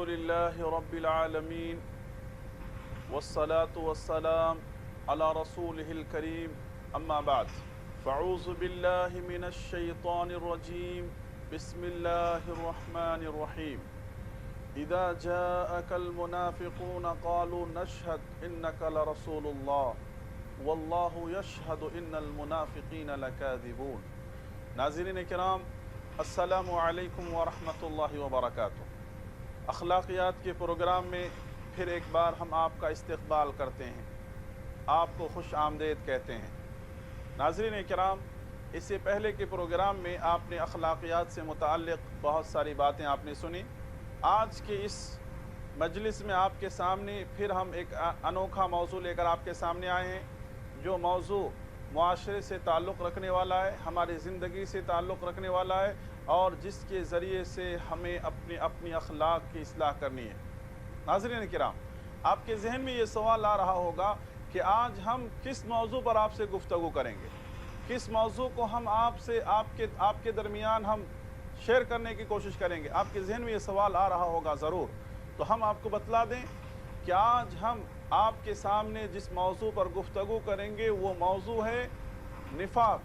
لله رب العالمين والصلاة والسلام على رسوله الكريم أما بعد فأعوذ بالله من الشيطان الرجيم بسم الله الرحمن الرحيم إذا جاءك المنافقون قالوا نشهد إنك لرسول الله والله يشهد إن المنافقين لكاذبون۔ ناظرین کرام، السلام علیکم ورحمۃ اللہ وبرکاتہ۔ اخلاقیات کے پروگرام میں پھر ایک بار ہم آپ کا استقبال کرتے ہیں، آپ کو خوش آمدید کہتے ہیں۔ ناظرین کرام، اس سے پہلے کے پروگرام میں آپ نے اخلاقیات سے متعلق بہت ساری باتیں آپ نے سنی۔ آج کے اس مجلس میں آپ کے سامنے پھر ہم ایک انوکھا موضوع لے کر آپ کے سامنے آئے ہیں، جو موضوع معاشرے سے تعلق رکھنے والا ہے، ہماری زندگی سے تعلق رکھنے والا ہے، اور جس کے ذریعے سے ہمیں اپنی اخلاق کی اصلاح کرنی ہے۔ ناظرین کرام، آپ کے ذہن میں یہ سوال آ رہا ہوگا کہ آج ہم کس موضوع پر آپ سے گفتگو کریں گے، کس موضوع کو ہم آپ کے درمیان ہم شیئر کرنے کی کوشش کریں گے۔ آپ کے ذہن میں یہ سوال آ رہا ہوگا ضرور، تو ہم آپ کو بتلا دیں کہ آج ہم آپ کے سامنے جس موضوع پر گفتگو کریں گے وہ موضوع ہے نفاق،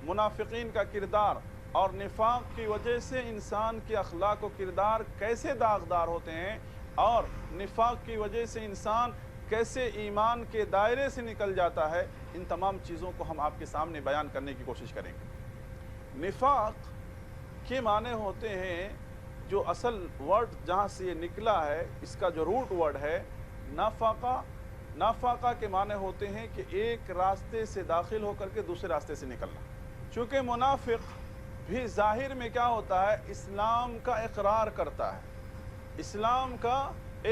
منافقین کا کردار، اور نفاق کی وجہ سے انسان کے اخلاق و کردار کیسے داغدار ہوتے ہیں، اور نفاق کی وجہ سے انسان کیسے ایمان کے دائرے سے نکل جاتا ہے۔ ان تمام چیزوں کو ہم آپ کے سامنے بیان کرنے کی کوشش کریں گے۔ نفاق کے معنی ہوتے ہیں، جو اصل ورڈ جہاں سے یہ نکلا ہے، اس کا جو روٹ ورڈ ہے نافاقہ کے معنی ہوتے ہیں کہ ایک راستے سے داخل ہو کر کے دوسرے راستے سے نکلنا۔ چونکہ منافق بھی ظاہر میں کیا ہوتا ہے، اسلام کا اقرار کرتا ہے، اسلام کا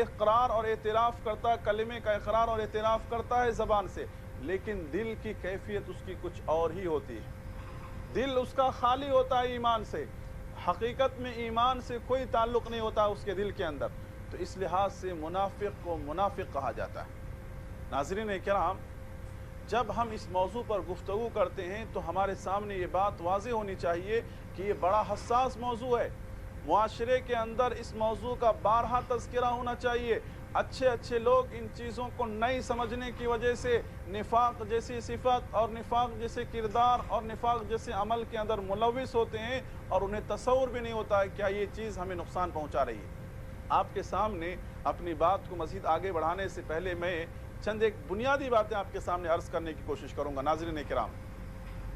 اقرار اور اعتراف کرتا ہے، کلمے کا اقرار اور اعتراف کرتا ہے زبان سے، لیکن دل کی کیفیت اس کی کچھ اور ہی ہوتی ہے۔ دل اس کا خالی ہوتا ہے ایمان سے، حقیقت میں ایمان سے کوئی تعلق نہیں ہوتا اس کے دل کے اندر، تو اس لحاظ سے منافق کو منافق کہا جاتا ہے۔ ناظرین کرام، جب ہم اس موضوع پر گفتگو کرتے ہیں تو ہمارے سامنے یہ بات واضح ہونی چاہیے کہ یہ بڑا حساس موضوع ہے۔ معاشرے کے اندر اس موضوع کا بارہا تذکرہ ہونا چاہیے۔ اچھے لوگ ان چیزوں کو نہیں سمجھنے کی وجہ سے نفاق جیسی صفت اور نفاق جیسے کردار اور نفاق جیسے عمل کے اندر ملوث ہوتے ہیں، اور انہیں تصور بھی نہیں ہوتا ہے کیا یہ چیز ہمیں نقصان پہنچا رہی ہے۔ آپ کے سامنے اپنی بات کو مزید آگے بڑھانے سے پہلے میں چند ایک بنیادی باتیں آپ کے سامنے عرض کرنے کی کوشش کروں گا۔ ناظرین کرام،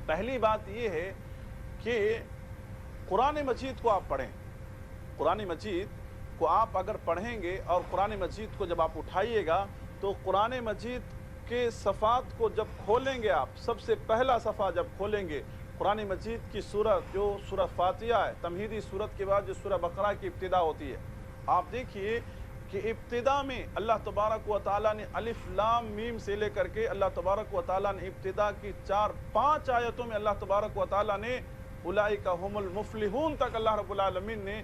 پہلی بات یہ ہے کہ قرآن مجید کو آپ پڑھیں۔ قرآن مجید کو آپ اگر پڑھیں گے اور قرآن مجید کو جب آپ اٹھائیے گا تو قرآن مجید کے صفحات کو جب کھولیں گے، آپ سب سے پہلا صفحہ جب کھولیں گے، قرآن مجید کی سورت جو سورہ فاتحہ ہے، تمہیدی سورت کے بعد جو سورہ بقرہ کی ابتدا ہوتی ہے، آپ دیکھیے کہ ابتدا میں اللہ تبارک و تعالیٰ نے الف لام میم سے لے کر کے اللہ تبارک و تعالیٰ نے ابتدا کی 4-5 آیتوں میں اللہ تبارک و تعالیٰ نے اولئک هم المفلحون تک اللہ رب العالمین نے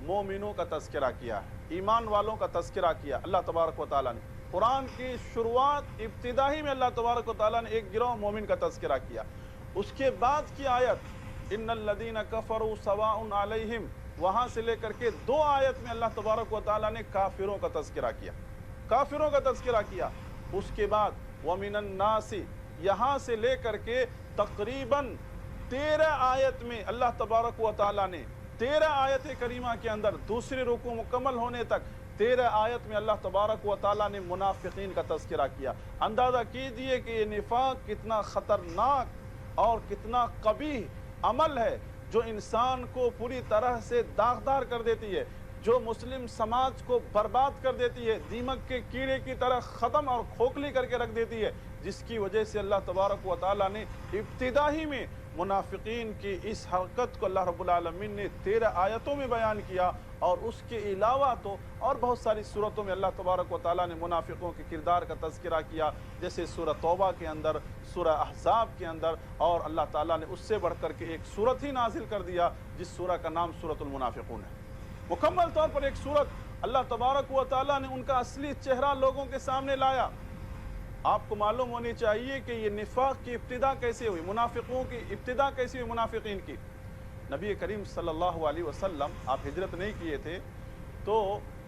مومنوں کا تذکرہ کیا ہے، ایمان والوں کا تذکرہ کیا اللہ تبارک و تعالیٰ نے۔ قرآن کی شروعات ابتدا ہی میں اللہ تبارک و تعالیٰ نے ایک گروہ مومن کا تذکرہ کیا۔ اس کے بعد کی آیت ان الذین کفروا سواء علیہم، وہاں سے لے کر کے 2 آیت میں اللہ تبارک و تعالیٰ نے کافروں کا تذکرہ کیا، کافروں کا تذکرہ کیا۔ اس کے بعد وَمِنَ النَّاسِ، یہاں سے لے کر کے تقریباً 13 آیت میں اللہ تبارک و تعالیٰ نے 13 آیت کریمہ کے اندر دوسری رکوع مکمل ہونے تک 13 آیت میں اللہ تبارک و تعالیٰ نے منافقین کا تذکرہ کیا۔ اندازہ کیجئے کہ یہ نفاق کتنا خطرناک اور کتنا قبیح عمل ہے، جو انسان کو پوری طرح سے داغدار کر دیتی ہے، جو مسلم سماج کو برباد کر دیتی ہے، دیمک کے کیڑے کی طرح ختم اور کھوکھلی کر کے رکھ دیتی ہے، جس کی وجہ سے اللہ تبارک و تعالیٰ نے ابتدا ہی میں منافقین کی اس حرکت کو اللہ رب العالمین نے 13 آیتوں میں بیان کیا، اور اس کے علاوہ تو اور بہت ساری صورتوں میں اللہ تبارک و تعالیٰ نے منافقوں کے کردار کا تذکرہ کیا، جیسے سورہ توبہ کے اندر، سورہ احزاب کے اندر، اور اللہ تعالیٰ نے اس سے بڑھ کر کے ایک سورت ہی نازل کر دیا جس سورہ کا نام سورۃ المنافقون ہے۔ مکمل طور پر ایک سورت اللہ تبارک و تعالیٰ نے ان کا اصلی چہرہ لوگوں کے سامنے لایا۔ آپ کو معلوم ہونی چاہیے کہ یہ نفاق کی ابتدا کیسے ہوئی، منافقوں کی ابتدا کیسے ہوئی، منافقین کی۔ نبی کریم صلی اللہ علیہ وسلم آپ ہجرت نہیں کیے تھے، تو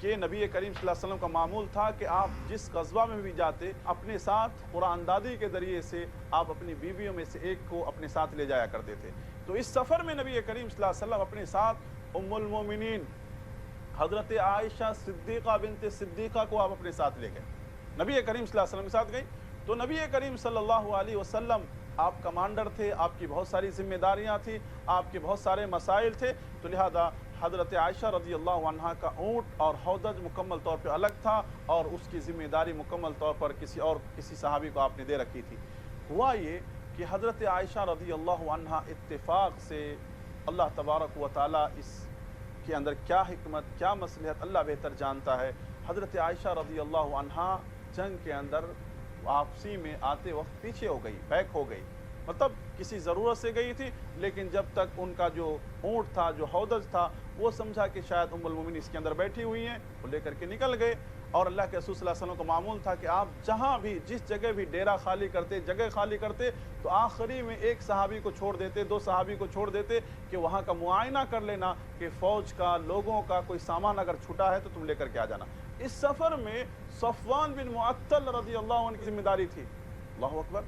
کہ نبی کریم صلی اللہ علیہ وسلم کا معمول تھا کہ آپ جس غزوہ میں بھی جاتے اپنے ساتھ قرآن دادی کے ذریعے سے آپ اپنی بیویوں میں سے ایک کو اپنے ساتھ لے جایا کرتے تھے۔ تو اس سفر میں نبی کریم صلی اللہ علیہ وسلم اپنے ساتھ ام المومنین حضرت عائشہ صدیقہ بنت صدیقہ کو آپ اپنے ساتھ لے گئے، نبی کریم صلی اللہ علیہ وسلم کے ساتھ گئی۔ تو نبی کریم صلی اللہ علیہ وسلم آپ کمانڈر تھے، آپ کی بہت ساری ذمہ داریاں تھیں، آپ کے بہت سارے مسائل تھے، تو لہذا حضرت عائشہ رضی اللہ عنہا کا اونٹ اور ہودج مکمل طور پہ الگ تھا، اور اس کی ذمہ داری مکمل طور پر کسی صحابی کو آپ نے دے رکھی تھی۔ ہوا یہ کہ حضرت عائشہ رضی اللہ عنہا اتفاق سے، اللہ تبارک و تعالیٰ اس کے اندر کیا حکمت کیا مصلحت اللہ بہتر جانتا ہے، حضرت عائشہ رضی اللہ عنہا جنگ کے اندر واپسی میں آتے وقت پیچھے ہو گئی، بیک ہو گئی، مطلب کسی ضرورت سے گئی تھی، لیکن جب تک ان کا جو اونٹ تھا، جو ہودج تھا، وہ سمجھا کہ شاید ام المومنین اس کے اندر بیٹھی ہوئی ہیں، وہ لے کر کے نکل گئے۔ اور اللہ کے رسول صلی اللہ علیہ وسلم کا معمول تھا کہ آپ جہاں بھی جس جگہ بھی ڈیرا خالی کرتے، جگہ خالی کرتے، تو آخری میں ایک صحابی کو چھوڑ دیتے، دو صحابی کو چھوڑ دیتے کہ وہاں کا معائنہ کر لینا کہ فوج کا، لوگوں کا کوئی سامان اگر چھوٹا ہے تو تم لے کر کے آ جانا۔ اس سفر میں صفوان بن معطل رضی اللہ عنہ کی ذمہ داری تھی۔ اللہ اکبر۔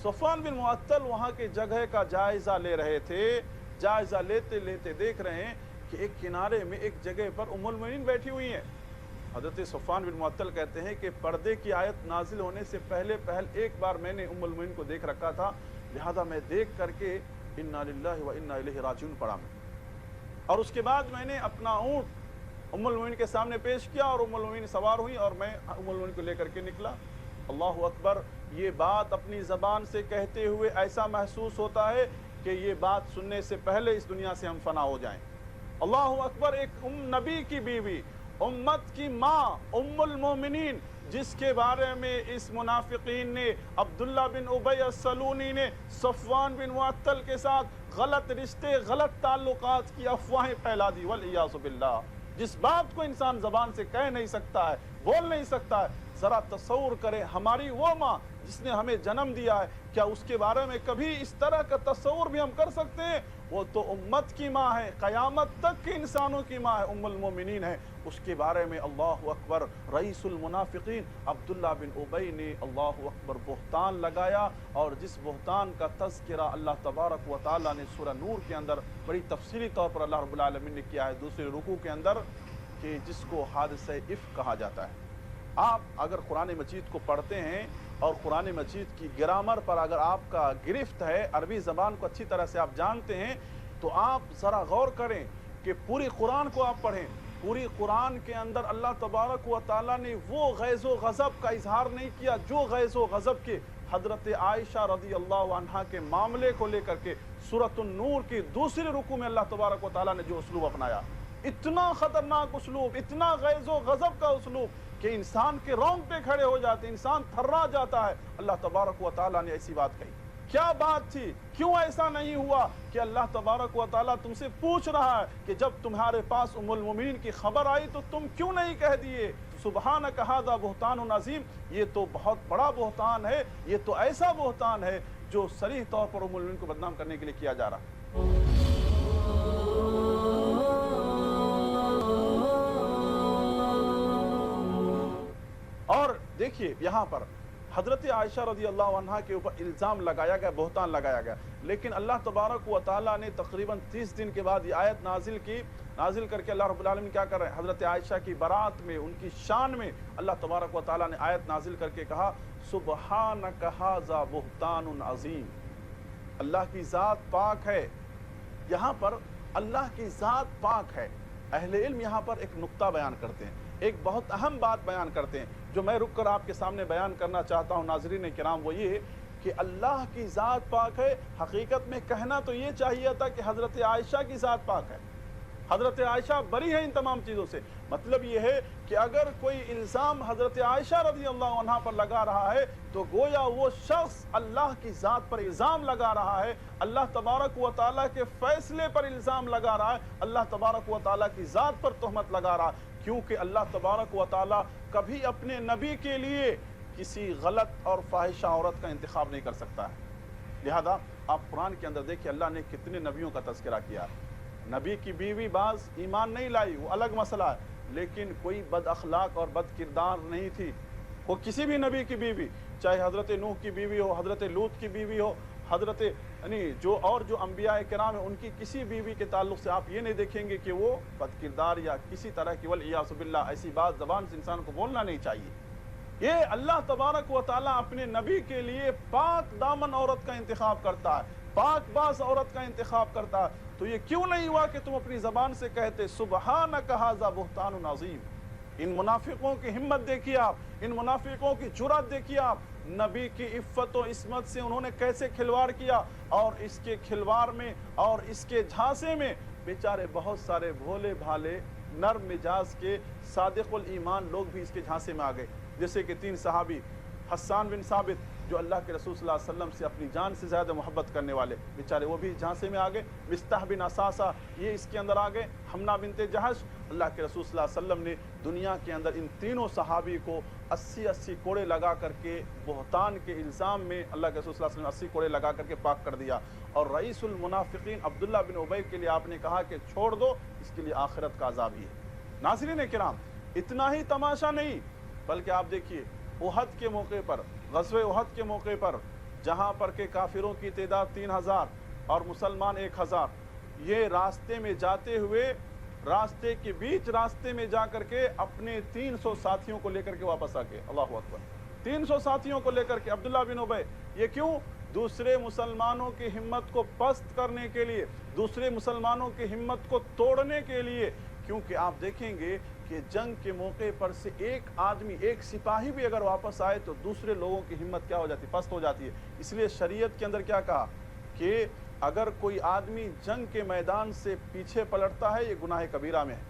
صفوان بن معطل وہاں کے جگہ کا جائزہ لے رہے تھے، جائزہ لیتے لیتے دیکھ رہے ہیں کہ ایک کنارے میں ایک جگہ پر ام المومنین بیٹھی ہوئی ہیں۔ حضرت صفوان بن معطل کہتے ہیں کہ پردے کی آیت نازل ہونے سے پہلے ایک بار میں نے ام المومنین کو دیکھ رکھا تھا، لہذا میں دیکھ کر کے انا للہ و انا الیہ راجعون پڑھا میں، اور اس کے بعد میں نے اپنا اونٹ ام المومنین کے سامنے پیش کیا، اور ام المومنین سوار ہوئی اور میں ام المومنین کو لے کر کے نکلا۔ اللہ اکبر۔ یہ بات اپنی زبان سے کہتے ہوئے ایسا محسوس ہوتا ہے کہ یہ بات سننے سے پہلے اس دنیا سے ہم فنا ہو جائیں۔ اللہ اکبر۔ ایک نبی کی بیوی، امت کی ماں، ام المومنین، جس کے بارے میں اس منافقین نے، عبداللہ بن ابی السلونی نے صفوان بن معطل کے ساتھ غلط رشتے، غلط تعلقات کی افواہیں پھیلا دی، والعیاذ باللہ، جس بات کو انسان زبان سے کہہ نہیں سکتا ہے، بول نہیں سکتا ہے۔ ذرا تصور کریں، ہماری وہ ماں جس نے ہمیں جنم دیا ہے، کیا اس کے بارے میں کبھی اس طرح کا تصور بھی ہم کر سکتے ہیں؟ وہ تو امت کی ماں ہے، قیامت تک کے انسانوں کی ماں ہے، ام المومنین ہے۔ اس کے بارے میں اللہ اکبر، رئیس المنافقین عبداللہ بن ابی نے اللہ اکبر بہتان لگایا، اور جس بہتان کا تذکرہ اللہ تبارک و تعالیٰ نے سورہ نور کے اندر بڑی تفصیلی طور پر اللہ رب العالمین نے کیا ہے دوسرے رکوع کے اندر، کہ جس کو حادثہ افک کہا جاتا ہے۔ آپ اگر قرآن مجید کو پڑھتے ہیں اور قرآن مجید کی گرامر پر اگر آپ کا گرفت ہے، عربی زبان کو اچھی طرح سے آپ جانتے ہیں، تو آپ ذرا غور کریں کہ پوری قرآن کو آپ پڑھیں۔ پوری قرآن کے اندر اللہ تبارک و تعالیٰ نے وہ غیظ و غضب کا اظہار نہیں کیا جو غیظ و غضب کے حضرت عائشہ رضی اللہ عنہا کے معاملے کو لے کر کے سورۃ النور کی دوسرے رکوع میں اللہ تبارک و تعالیٰ نے جو اسلوب اپنایا، اتنا خطرناک اسلوب، اتنا غیظ و غضب کا اسلوب کہ انسان کے رونگٹے کھڑے ہو جاتے، انسان تھرا جاتا ہے۔ اللہ تبارک و تعالیٰ نے ایسی بات کہی، کیا بات تھی؟ کیوں ایسا نہیں ہوا کہ اللہ تبارک و تعالیٰ تم سے پوچھ رہا ہے کہ جب تمہارے پاس ام المومنین کی خبر آئی تو تم کیوں نہیں کہہ دیے سبحانک ھذا بہتان عظیم؟ یہ تو بہت بڑا بہتان ہے، یہ تو ایسا بہتان ہے جو صریح طور پر ام المومنین کو بدنام کرنے کے لیے کیا جا رہا ہے۔ اور دیکھیے یہاں پر حضرت عائشہ رضی اللہ عنہا کے اوپر الزام لگایا گیا، بہتان لگایا گیا، لیکن اللہ تبارک و تعالیٰ نے تقریباً 30 دن کے بعد یہ آیت نازل کی، نازل کر کے اللہ رب العالمین کیا کر رہے ہیں؟ حضرت عائشہ کی برات میں، ان کی شان میں اللہ تبارک و تعالیٰ نے آیت نازل کر کے کہا سبحانک ھذا بہتان عظیم۔ اللہ کی ذات پاک ہے، یہاں پر اللہ کی ذات پاک ہے۔ اہل علم یہاں پر ایک نقطہ بیان کرتے ہیں، ایک بہت اہم بات بیان کرتے ہیں جو میں رک کر آپ کے سامنے بیان کرنا چاہتا ہوں ناظرین کرام، وہ یہ کہ اللہ کی ذات پاک ہے۔ حقیقت میں کہنا تو یہ چاہیے تھا کہ حضرت عائشہ کی ذات پاک ہے، حضرت عائشہ بری ہے ان تمام چیزوں سے۔ مطلب یہ ہے کہ اگر کوئی الزام حضرت عائشہ رضی اللہ عنہا پر لگا رہا ہے تو گویا وہ شخص اللہ کی ذات پر الزام لگا رہا ہے، اللہ تبارک و تعالیٰ کے فیصلے پر الزام لگا رہا ہے، اللہ تبارک و تعالیٰ کی ذات پر تہمت لگا رہا ہے، کیونکہ اللہ تبارک و تعالیٰ کبھی اپنے نبی کے لیے کسی غلط اور فاحشہ عورت کا انتخاب نہیں کر سکتا ہے۔ لہذا آپ قرآن کے اندر دیکھیں اللہ نے کتنے نبیوں کا تذکرہ کیا ہے۔ نبی کی بیوی بعض ایمان نہیں لائی، وہ الگ مسئلہ ہے، لیکن کوئی بد اخلاق اور بد کردار نہیں تھی. وہ کسی بھی نبی کی بیوی، چاہے حضرت نوح کی بیوی ہو، حضرت لوط کی بیوی ہو، حضرت یعنی جو انبیاء کرام ہیں ان کی کسی بیوی کے تعلق سے آپ یہ نہیں دیکھیں گے کہ وہ بد کردار یا کسی طرح کی والعیاذ باللہ ایسی بات زبان سے انسان کو بولنا نہیں چاہیے. یہ اللہ تبارک و تعالیٰ اپنے نبی کے لیے پاک دامن عورت کا انتخاب کرتا ہے، پاک باز عورت کا انتخاب کرتا ہے. تو یہ کیوں نہیں ہوا کہ تم اپنی زبان سے کہتے سبحانک ھذا بہتان عظیم؟ ان منافقوں کی ہمت دیکھیے آپ، ان منافقوں کی جرأت دیکھیے آپ. نبی کی عفت و عصمت سے انہوں نے کیسے کھلواڑ کیا، اور اس کے کھلواڑ میں اور اس کے جھانسے میں بیچارے بہت سارے بھولے بھالے نرم مزاج کے صادق الایمان لوگ بھی اس کے جھانسے میں آ گئے. جیسے کہ 3 صحابی، حسان بن ثابت جو اللہ کے رسول صلی اللہ علیہ وسلم سے اپنی جان سے زیادہ محبت کرنے والے، بیچارے وہ بھی جھانسے میں آ گئے. مصطح بن اساسہ یہ اس کے اندر آ گئے. حمنہ بنت جہش، اللہ کے رسول صلی اللہ علیہ وسلم نے دنیا کے اندر ان تینوں صحابی کو 80 کوڑے لگا کر کے بہتان کے الزام میں اللہ کے رسول صلی اللہ علیہ وسلم 80 کوڑے لگا کر کے پاک کر دیا. اور رئیس المنافقین عبداللہ بن ابی کے لیے آپ نے کہا کہ چھوڑ دو، اس کے لیے آخرت کا عذاب ہی ہے. ناظرین کرام، اتنا ہی تماشا نہیں بلکہ آپ دیکھیے احد کے موقع پر، غزوہ احد کے موقع پر، جہاں پر کہ کافروں کی تعداد 3000 اور مسلمان 1000، یہ راستے میں جاتے ہوئے راستے کے بیچ راستے میں جا کر کے اپنے 300 ساتھیوں کو لے کر کے واپس آ گئے. اللہ اکبر، 300 ساتھیوں کو لے کر کے. عبداللہ بن ابی، یہ کیوں؟ دوسرے مسلمانوں کی ہمت کو پست کرنے کے لیے، دوسرے مسلمانوں کی ہمت کو توڑنے کے لیے. کیونکہ آپ دیکھیں گے کہ جنگ کے موقع پر سے ایک آدمی، ایک سپاہی بھی اگر واپس آئے تو دوسرے لوگوں کی ہمت کیا ہو جاتی ہے؟ پست ہو جاتی ہے. اس لیے شریعت کے اندر کیا کہا کہ اگر کوئی آدمی جنگ کے میدان سے پیچھے پلٹتا ہے یہ گناہ کبیرہ میں ہے.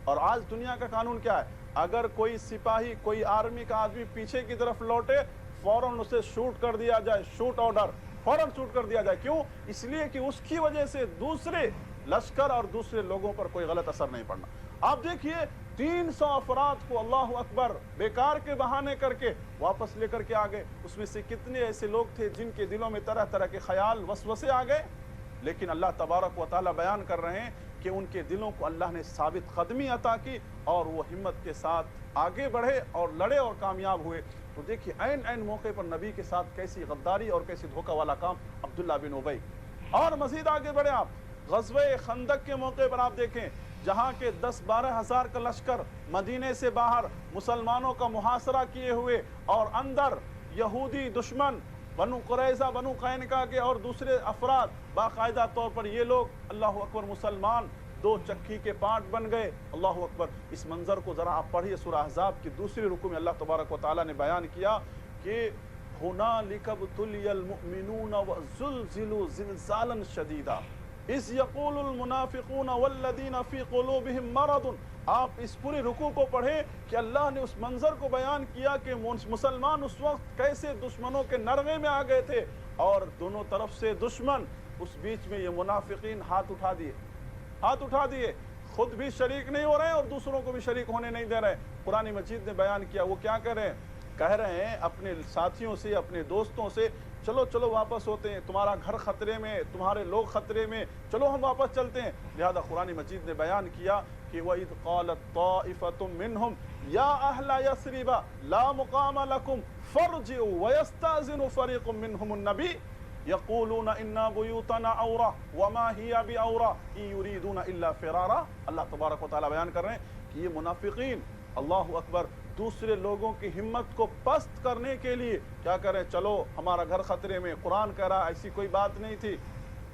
اور آج دنیا کا قانون کیا ہے؟ اگر کوئی سپاہی، کوئی آرمی کا آدمی پیچھے کی طرف لوٹے، فوراً اسے شوٹ کر دیا جائے، شوٹ آرڈر، فوراً شوٹ کر دیا جائے. کیوں؟ اس لیے کہ اس کی وجہ سے دوسرے لشکر اور دوسرے لوگوں پر کوئی غلط اثر نہیں پڑنا. آپ دیکھیے 300 افراد کو اللہ اکبر بیکار کے بہانے کر کے واپس لے کر کے آ گئے. اس میں سے کتنے ایسے لوگ تھے جن کے دلوں میں طرح طرح کے خیال وسوسے آ گئے، لیکن اللہ تبارک و تعالیٰ بیان کر رہے ہیں کہ ان کے دلوں کو اللہ نے ثابت قدمی عطا کی اور وہ ہمت کے ساتھ آگے بڑھے اور لڑے اور کامیاب ہوئے. تو دیکھیے عین موقع پر نبی کے ساتھ کیسی غداری اور کیسی دھوکہ والا کام عبداللہ بن ابی. اور مزید آگے بڑھے آپ، غزوہ خندق کے موقع پر آپ دیکھیں جہاں کے 10-12 ہزار کا لشکر مدینے سے باہر مسلمانوں کا محاصرہ کیے ہوئے، اور اندر یہودی دشمن بنو قریظہ، بنو قینقاع کے اور دوسرے افراد، باقاعدہ طور پر یہ لوگ اللہ اکبر مسلمان 2 چکی کے پارٹ بن گئے. اللہ اکبر. اس منظر کو ذرا آپ پڑھیے، سورہ احزاب کی دوسری رکوع میں اللہ تبارک و تعالیٰ نے بیان کیا کہ هُنَالِكَ ابْتُلِيَ الْمُؤْمِنُونَ وَزُلْزِلُوا زِلْزَالًا شَدِيدًا اِذْ يَقُولُ الْمُنَافِقُونَ وَالَّذِينَ فِي قُلُوبِهِم مَرَضٌ. آپ اس پوری رکوع کو پڑھیں کہ اللہ نے اس منظر کو بیان کیا کہ مسلمان اس وقت کیسے دشمنوں کے نرغے میں آ گئے تھے، اور دونوں طرف سے دشمن، اس بیچ میں یہ منافقین ہاتھ اٹھا دیے، خود بھی شریک نہیں ہو رہے ہیں اور دوسروں کو بھی شریک ہونے نہیں دے رہے. قرآن مجید نے بیان کیا، وہ کیا کہہ رہے ہیں اپنے ساتھیوں سے، اپنے دوستوں سے، چلو واپس ہوتے ہیں، تمہارا گھر خطرے میں، تمہارے لوگ خطرے میں، چلو ہم واپس چلتے ہیں. لہذا قرآن مجید نے بیان کیا کہ وَإِذْ قَالَتْ طَائِفَةٌ مِّنْهُمْ يَا أَهْلَ يَثْرِبَ لَا مُقَامَ لَكُمْ فَارْجِعُوا وَيَسْتَأْذِنُ فَرِيقٌ مِّنْهُمُ النَّبِيَّ يَقُولُونَ إِنَّا بُيُوتَنَا عَوْرَةٌ وَمَا هِيَ بِعَوْرَةٍ إِن يُرِيدُونَ إِلَّا فِرَارًا. اللہ تبارک و تعالیٰ بیان کر رہے ہیں کہ یہ منافقین اللہ اکبر دوسرے لوگوں کی ہمت کو پست کرنے کے لیے کیا کریں، چلو ہمارا گھر خطرے میں. قرآن کہہ رہا ایسی کوئی بات نہیں تھی،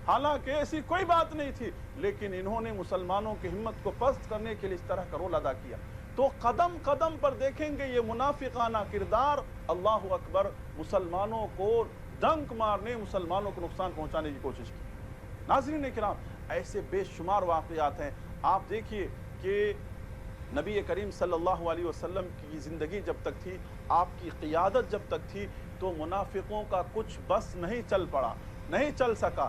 حالانکہ ایسی کوئی بات نہیں تھی، لیکن انہوں نے مسلمانوں کی ہمت کو پست کرنے کے لیے اس طرح کا رول ادا کیا. تو قدم قدم پر دیکھیں گے یہ منافقانہ کردار، اللہ اکبر، مسلمانوں کو ڈنک مارنے، مسلمانوں کو نقصان پہنچانے کی کوشش کی. ناظرین کرام، ایسے بے شمار واقعات ہیں. آپ دیکھیے کہ نبی کریم صلی اللہ علیہ وسلم کی زندگی جب تک تھی، آپ کی قیادت جب تک تھی، تو منافقوں کا کچھ بس نہیں چل سکا.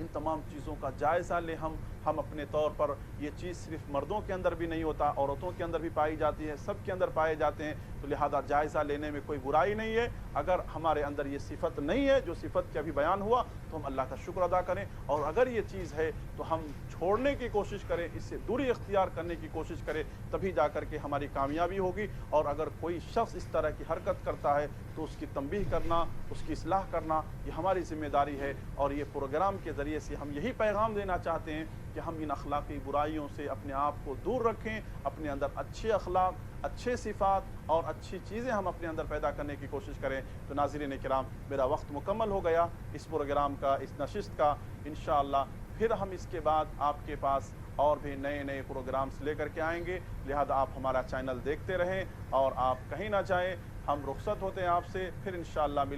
ان تمام چیزوں کا جائزہ لیں ہم اپنے طور پر. یہ چیز صرف مردوں کے اندر بھی نہیں ہوتا، عورتوں کے اندر بھی پائی جاتی ہے، سب کے اندر پائے جاتے ہیں. تو لہذا جائزہ لینے میں کوئی برائی نہیں ہے. اگر ہمارے اندر یہ صفت نہیں ہے جو صفت کے ابھی بیان ہوا تو ہم اللہ کا شکر ادا کریں، اور اگر یہ چیز ہے تو ہم چھوڑنے کی کوشش کریں، اس سے دوری اختیار کرنے کی کوشش کریں، تبھی جا کر کے ہماری کامیابی ہوگی. اور اگر کوئی شخص اس طرح کی حرکت کرتا ہے تو اس کی تنبیہ کرنا، اس کی اصلاح کرنا یہ ہماری ذمہ داری ہے. اور یہ پروگرام کے ذریعے سے ہم یہی پیغام دینا چاہتے ہیں کہ ہم ان اخلاقی برائیوں سے اپنے آپ کو دور رکھیں، اپنے اندر اچھے اخلاق، اچھے صفات اور اچھی چیزیں ہم اپنے اندر پیدا کرنے کی کوشش کریں. تو ناظرین کرام، میرا وقت مکمل ہو گیا اس پروگرام کا، اس نشست کا. انشاءاللہ پھر ہم اس کے بعد آپ کے پاس اور بھی نئے نئے پروگرامز لے کر کے آئیں گے. لہذا آپ ہمارا چینل دیکھتے رہیں اور آپ کہیں نہ جائیں. ہم رخصت ہوتے ہیں آپ سے، پھر انشاءاللہ ملیں.